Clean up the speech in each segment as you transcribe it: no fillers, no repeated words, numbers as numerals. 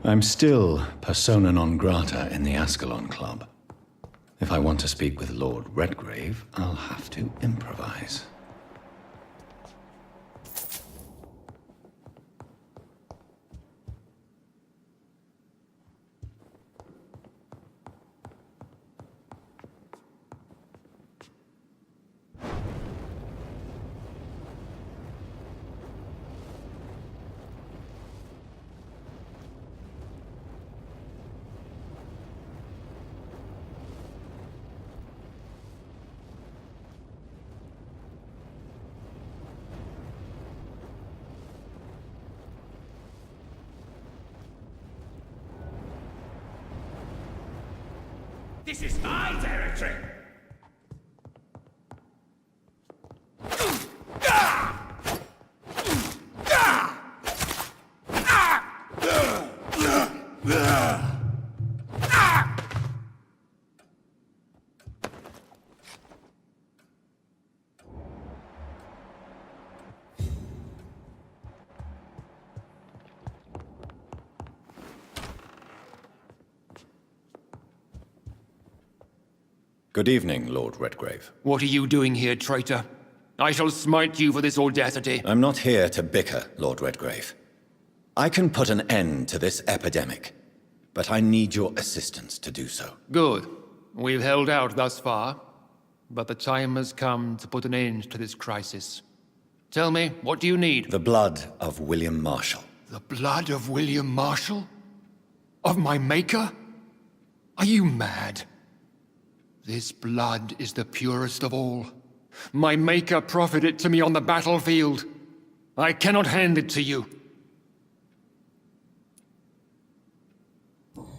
I'm still persona non grata in the Ascalon Club. If I want to speak with Lord Redgrave, I'll have to improvise. This is my territory! Good evening, Lord Redgrave. What are you doing here, traitor? I shall smite you for this audacity. I'm not here to bicker, Lord Redgrave. I can put an end to this epidemic, but I need your assistance to do so. Good. We've held out thus far, but the time has come to put an end to this crisis. Tell me, what do you need? The blood of William Marshall. The blood of William Marshall? Of my maker? Are you mad? This blood is the purest of all. My maker proffered it to me on the battlefield. I cannot hand it to you.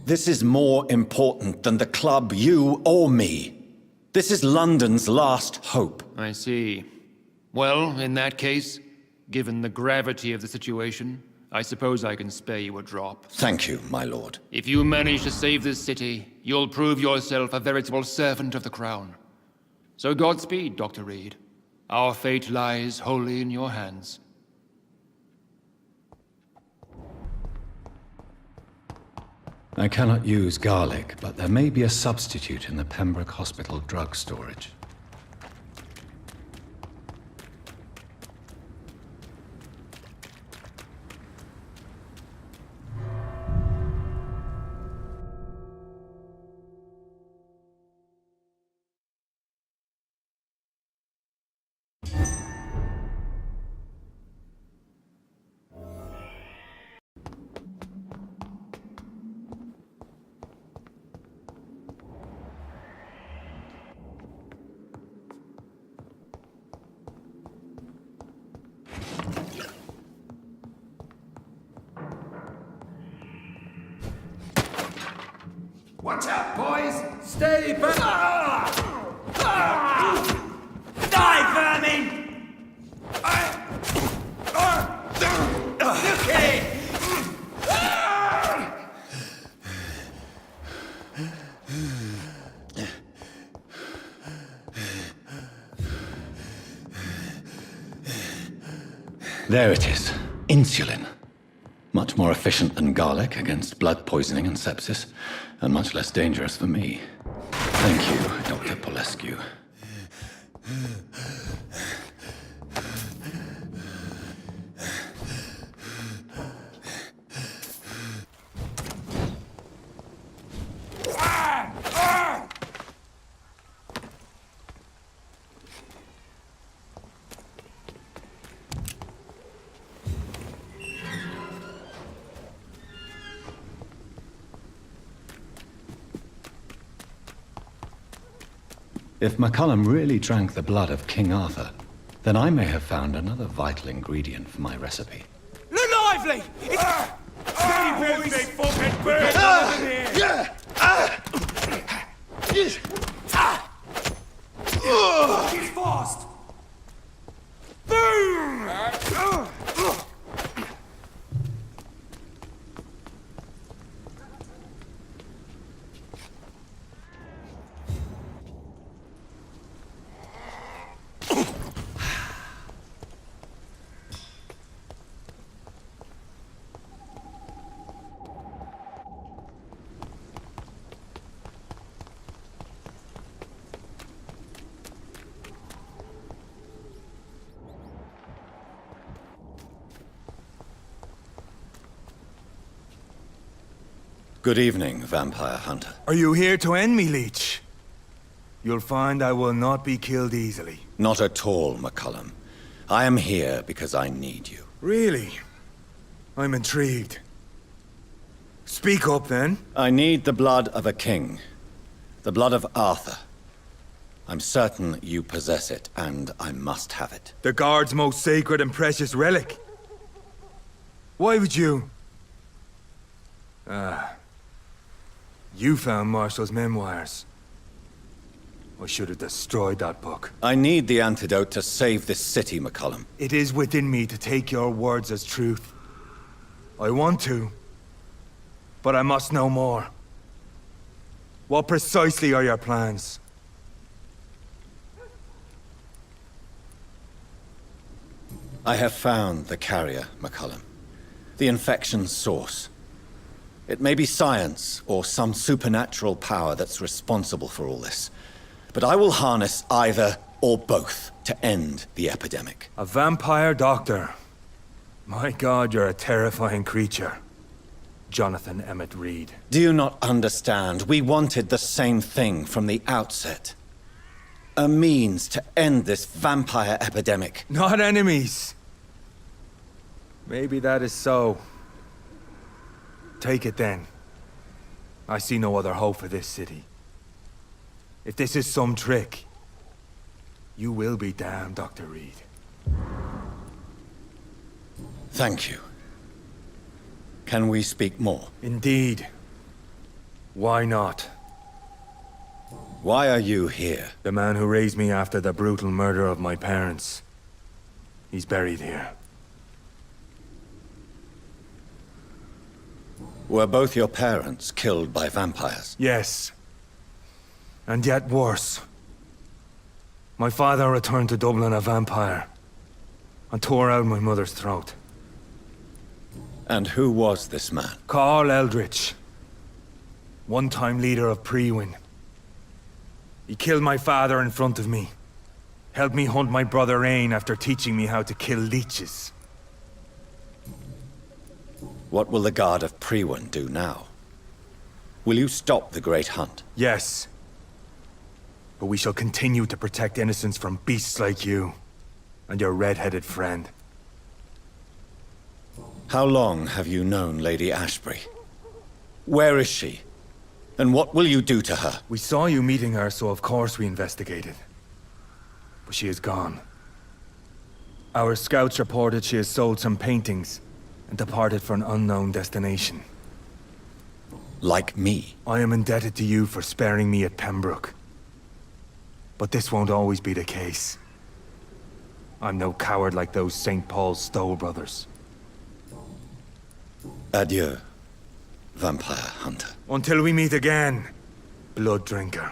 This is more important than the club, you, or me. This is London's last hope. I see. Well, in that case, given the gravity of the situation, I suppose I can spare you a drop. Thank you, my lord. If you manage to save this city, you'll prove yourself a veritable servant of the crown. So Godspeed, Dr. Reid. Our fate lies wholly in your hands. I cannot use garlic, but there may be a substitute in the Pembroke Hospital drug storage. Watch out, boys! Stay back! Die, vermin! Okay! There it is. Insulin. Much more efficient than garlic against blood poisoning and sepsis, and much less dangerous for me. Thank you, Dr. Polescu. If McCullum really drank the blood of King Arthur, then I may have found another vital ingredient for my recipe. Look lively! It's... fucking bird! He's fast! Good evening, Vampire Hunter. Are you here to end me, Leech? You'll find I will not be killed easily. Not at all, McCullum. I am here because I need you. Really? I'm intrigued. Speak up, then. I need the blood of a king. The blood of Arthur. I'm certain you possess it, and I must have it. The Guard's most sacred and precious relic. Why would you? You found Marshall's memoirs. I should have destroyed that book. I need the antidote to save this city, McCullum. It is within me to take your words as truth. I want to, but I must know more. What precisely are your plans? I have found the carrier, McCullum. The infection's source. It may be science or some supernatural power that's responsible for all this. But I will harness either or both to end the epidemic. A Vampyr Doctor. My God, you're a terrifying creature. Jonathan Emmett Reid. Do you not understand? We wanted the same thing from the outset. A means to end this vampire epidemic. Not enemies. Maybe that is so. Take it then. I see no other hope for this city. If this is some trick, you will be damned, Dr. Reid. Thank you. Can we speak more? Indeed. Why not? Why are you here? The man who raised me after the brutal murder of my parents. He's buried here. Were both your parents killed by vampires? Yes. And yet worse. My father returned to Dublin a vampire, and tore out my mother's throat. And who was this man? Carl Eldritch. One-time leader of Priwen. He killed my father in front of me. Helped me hunt my brother Ain after teaching me how to kill leeches. What will the Guard of Priwen do now? Will you stop the Great Hunt? Yes. But we shall continue to protect innocents from beasts like you, and your red-headed friend. How long have you known Lady Ashbury? Where is she? And what will you do to her? We saw you meeting her, so of course we investigated. But she is gone. Our scouts reported she has sold some paintings, and departed for an unknown destination. Like me? I am indebted to you for sparing me at Pembroke. But this won't always be the case. I'm no coward like those St. Paul's Stowe brothers. Adieu, Vampire Hunter. Until we meet again, Blood Drinker.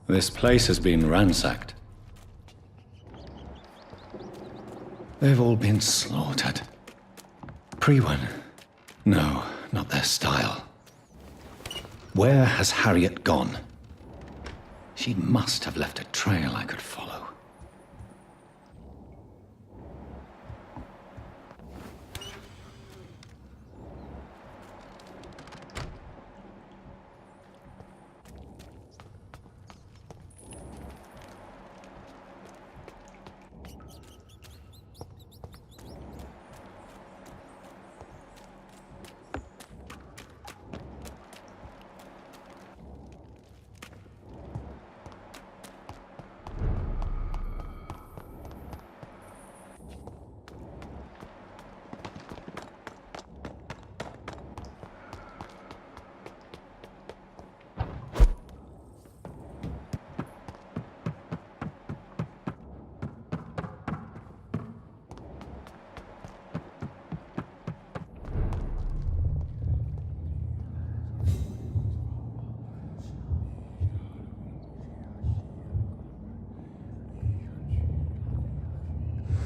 This place has been ransacked. They've all been slaughtered. Priwen? No, not their style. Where has Harriet gone? She must have left a trail I could follow.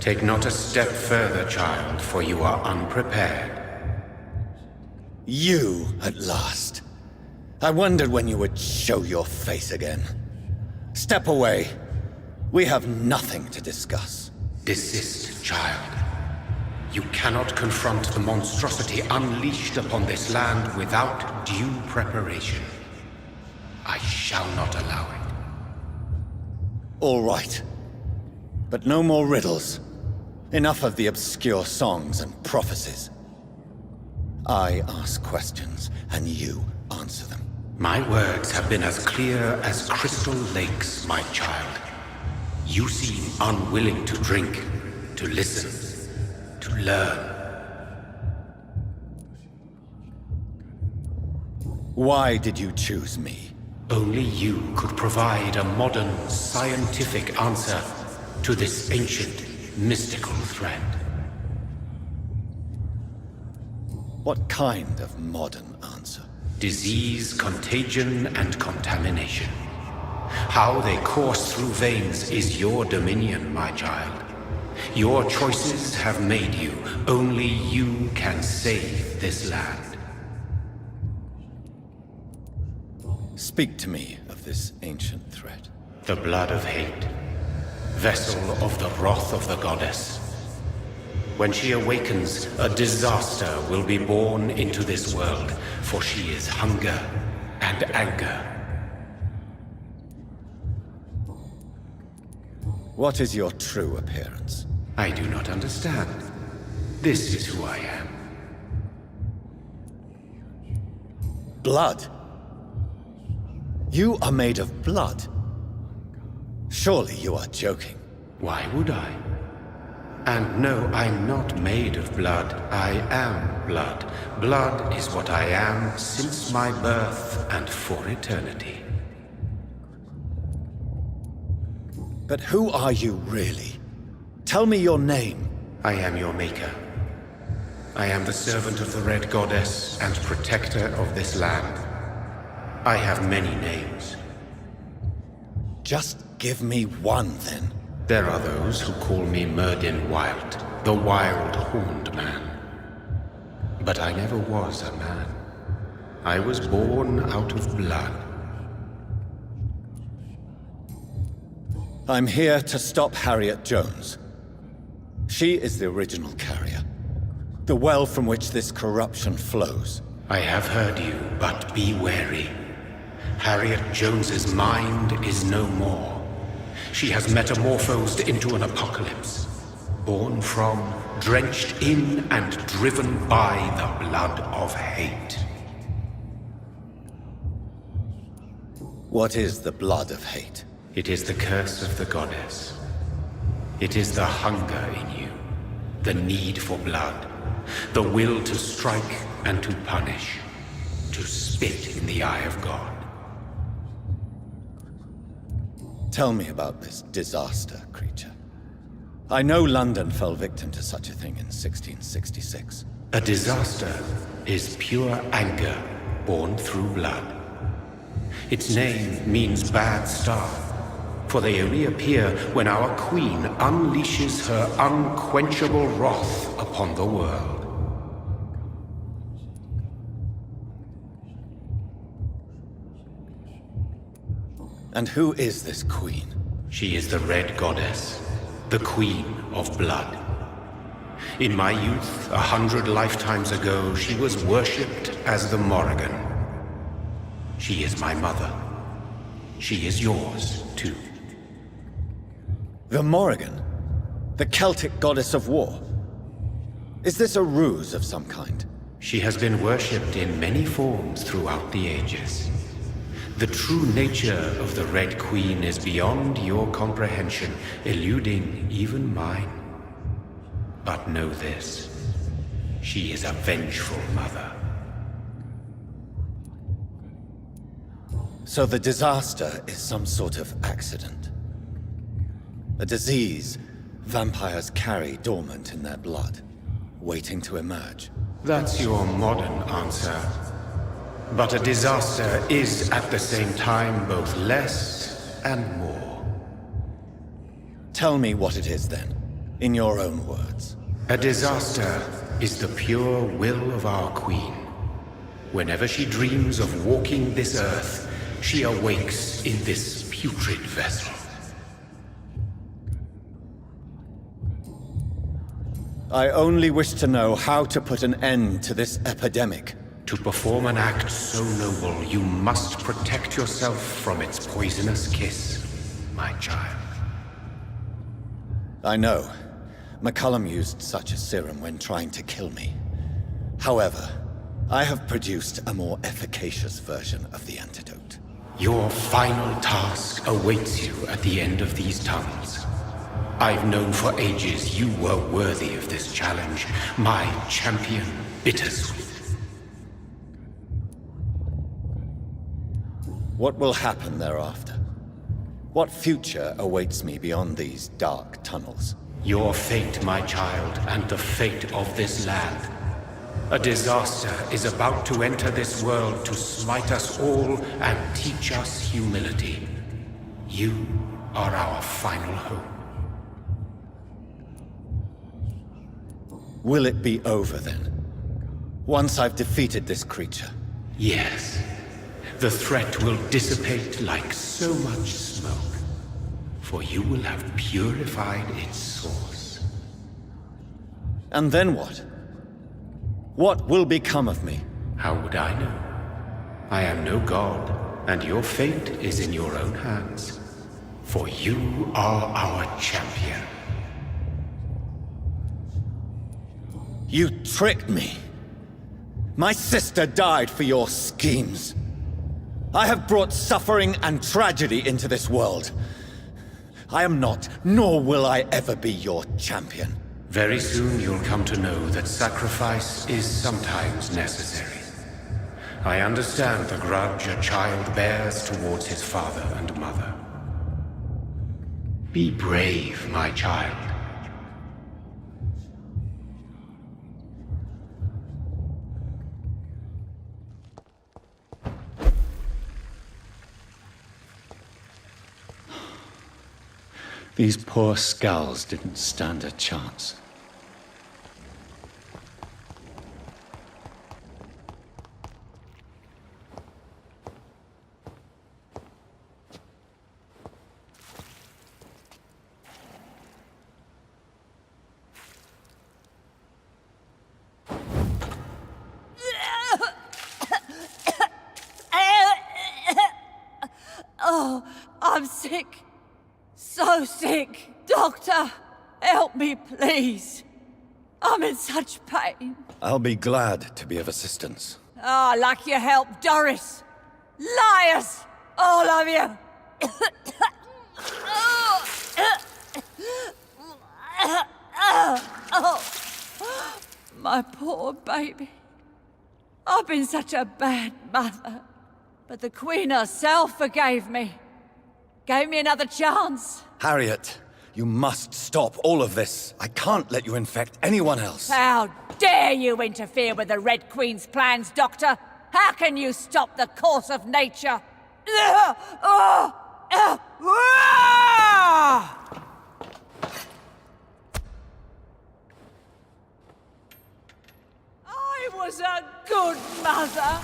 Take not a step further, child, for you are unprepared. You, at last. I wondered when you would show your face again. Step away. We have nothing to discuss. Desist, child. You cannot confront the monstrosity unleashed upon this land without due preparation. I shall not allow it. All right. But no more riddles. Enough of the obscure songs and prophecies. I ask questions, and you answer them. My words have been as clear as crystal lakes, my child. You seem unwilling to drink, to listen, to learn. Why did you choose me? Only you could provide a modern, scientific answer to this ancient, mystical threat. What kind of modern answer? Disease, contagion, and contamination. How they course through veins is your dominion, my child. Your choices have made you. Only you can save this land. Speak to me of this ancient threat. The blood of hate. Vessel of the wrath of the goddess. When she awakens, a disaster will be born into this world, for she is hunger and anger. What is your true appearance? I do not understand. This is who I am. Blood? You are made of blood. Surely you are joking. Why would I? And no, I'm not made of blood. I am blood. Blood is what I am since my birth and for eternity. But who are you really? Tell me your name. I am your maker. I am the servant of the Red Goddess and protector of this land. I have many names. Just give me one, then. There are those who call me Myrddin Wild, the Wild Horned Man. But I never was a man. I was born out of blood. I'm here to stop Harriet Jones. She is the original carrier. The well from which this corruption flows. I have heard you, but be wary. Harriet Jones's mind is no more. She has metamorphosed into an apocalypse. Born from, drenched in, and driven by the blood of hate. What is the blood of hate? It is the curse of the goddess. It is the hunger in you, the need for blood, the will to strike and to punish, to spit in the eye of God. Tell me about this disaster, creature. I know London fell victim to such a thing in 1666. A disaster is pure anger born through blood. Its name means bad star, for they only appear when our queen unleashes her unquenchable wrath upon the world. And who is this queen? She is the Red Goddess, the Queen of Blood. In my youth, 100 lifetimes ago, she was worshipped as the Morrigan. She is my mother. She is yours, too. The Morrigan? The Celtic goddess of war? Is this a ruse of some kind? She has been worshipped in many forms throughout the ages. The true nature of the Red Queen is beyond your comprehension, eluding even mine. But know this, she is a vengeful mother. So the disaster is some sort of accident. A disease vampires carry dormant in their blood, waiting to emerge. That's your modern answer. But a disaster is at the same time both less and more. Tell me what it is then, in your own words. A disaster is the pure will of our queen. Whenever she dreams of walking this earth, she awakes in this putrid vessel. I only wish to know how to put an end to this epidemic. To perform an act so noble, you must protect yourself from its poisonous kiss, my child. I know. McCullum used such a serum when trying to kill me. However, I have produced a more efficacious version of the antidote. Your final task awaits you at the end of these tunnels. I've known for ages you were worthy of this challenge, my champion, Bittersweet. What will happen thereafter? What future awaits me beyond these dark tunnels? Your fate, my child, and the fate of this land. A disaster is about to enter this world to smite us all and teach us humility. You are our final hope. Will it be over then? Once I've defeated this creature? Yes. The threat will dissipate like so much smoke, for you will have purified its source. And then what? What will become of me? How would I know? I am no god, and your fate is in your own hands. For you are our champion. You tricked me. My sister died for your schemes. I have brought suffering and tragedy into this world. I am not, nor will I ever be your champion. Very soon you'll come to know that sacrifice is sometimes necessary. I understand the grudge a child bears towards his father and mother. Be brave, my child. These poor skals didn't stand a chance. Oh, I'm sick. So sick. Doctor, help me, please. I'm in such pain. I'll be glad to be of assistance. Ah, like your help, Doris. Liars! All of you! My poor baby. I've been such a bad mother. But the Queen herself forgave me. Gave me another chance. Harriet, you must stop all of this. I can't let you infect anyone else. How dare you interfere with the Red Queen's plans, Doctor? How can you stop the course of nature? I was a good mother.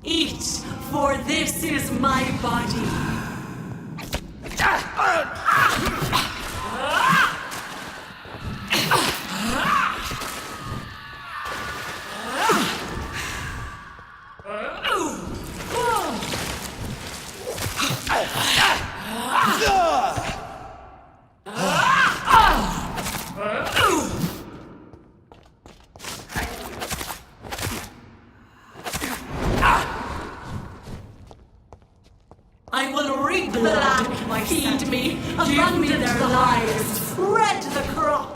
Eat, for this is my body. blood, feed me, abundant their lives, spread the crop.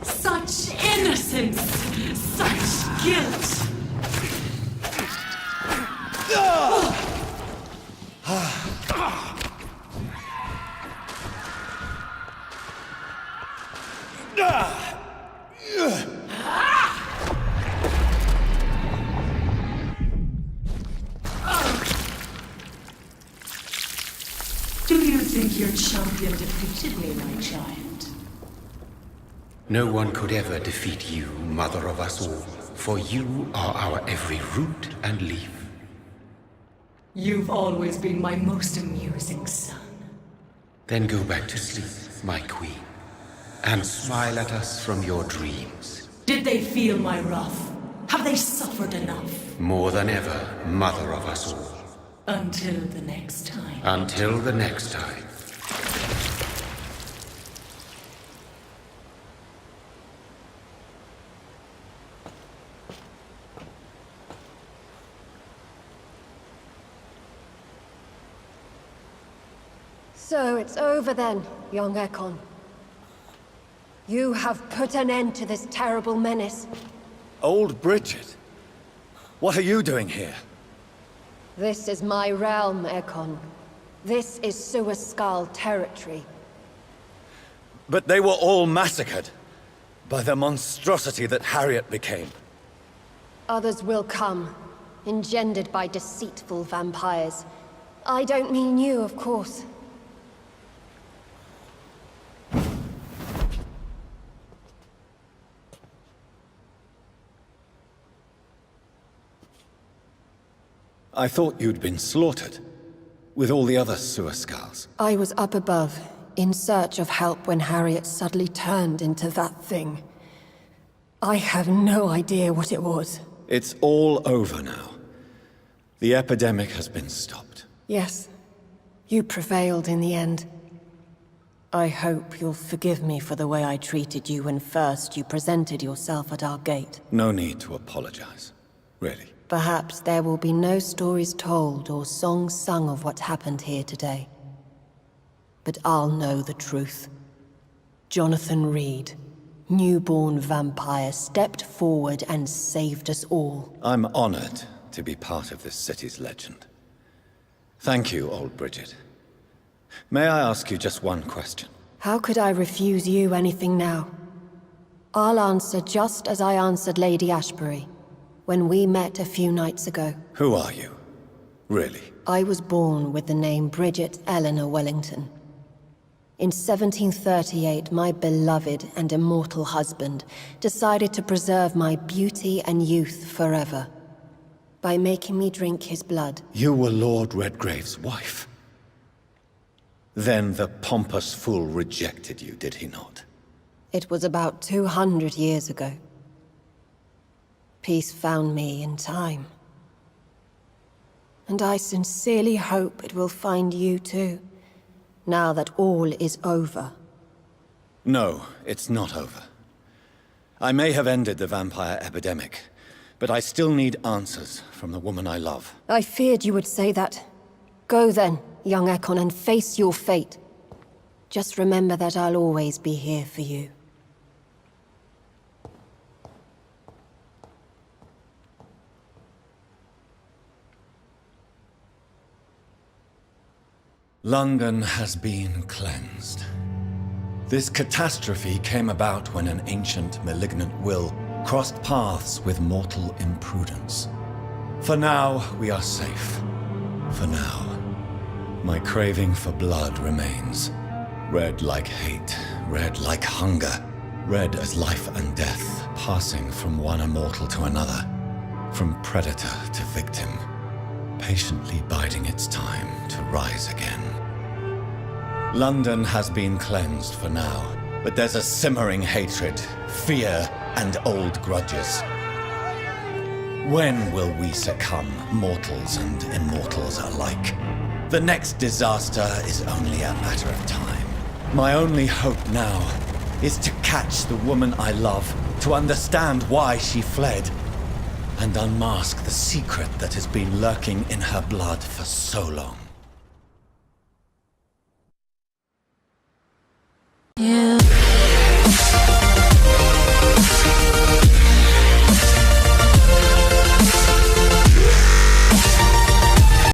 Such innocence, such guilt. Do you think your champion defeated me, my giant? No one could ever defeat you, mother of us all, for you are our every root and leaf. You've always been my most amusing son. Then go back to sleep, my queen, and smile at us from your dreams. Did they feel my wrath? Have they suffered enough? More than ever, mother of us all. Until the next time. Until the next time. So it's over then, young Ekon. You have put an end to this terrible menace. Old Bridget? What are you doing here? This is my realm, Ekon. This is Skal territory. But they were all massacred by the monstrosity that Harriet became. Others will come, engendered by deceitful vampires. I don't mean you, of course. I thought you'd been slaughtered, with all the other skals. I was up above, in search of help when Harriet suddenly turned into that thing. I have no idea what it was. It's all over now. The epidemic has been stopped. Yes, you prevailed in the end. I hope you'll forgive me for the way I treated you when first you presented yourself at our gate. No need to apologize, really. Perhaps there will be no stories told or songs sung of what happened here today. But I'll know the truth. Jonathan Reid, newborn vampire, stepped forward and saved us all. I'm honored to be part of this city's legend. Thank you, old Bridget. May I ask you just one question? How could I refuse you anything now? I'll answer just as I answered Lady Ashbury when we met a few nights ago. Who are you? Really? I was born with the name Bridget Eleanor Wellington. In 1738, my beloved and immortal husband decided to preserve my beauty and youth forever by making me drink his blood. You were Lord Redgrave's wife. Then the pompous fool rejected you, did he not? It was about 200 years ago. Peace found me in time. And I sincerely hope it will find you too, now that all is over. No, it's not over. I may have ended the vampire epidemic, but I still need answers from the woman I love. I feared you would say that. Go then, young Ekon, and face your fate. Just remember that I'll always be here for you. London has been cleansed. This catastrophe came about when an ancient, malignant will crossed paths with mortal imprudence. For now, we are safe. For now. My craving for blood remains. Red like hate, red like hunger, read as life and death, passing from one immortal to another, from predator to victim, patiently biding its time to rise again. London has been cleansed for now, but there's a simmering hatred, fear, and old grudges. When will we succumb, mortals and immortals alike? The next disaster is only a matter of time. My only hope now is to catch the woman I love, to understand why she fled, and unmask the secret that has been lurking in her blood for so long.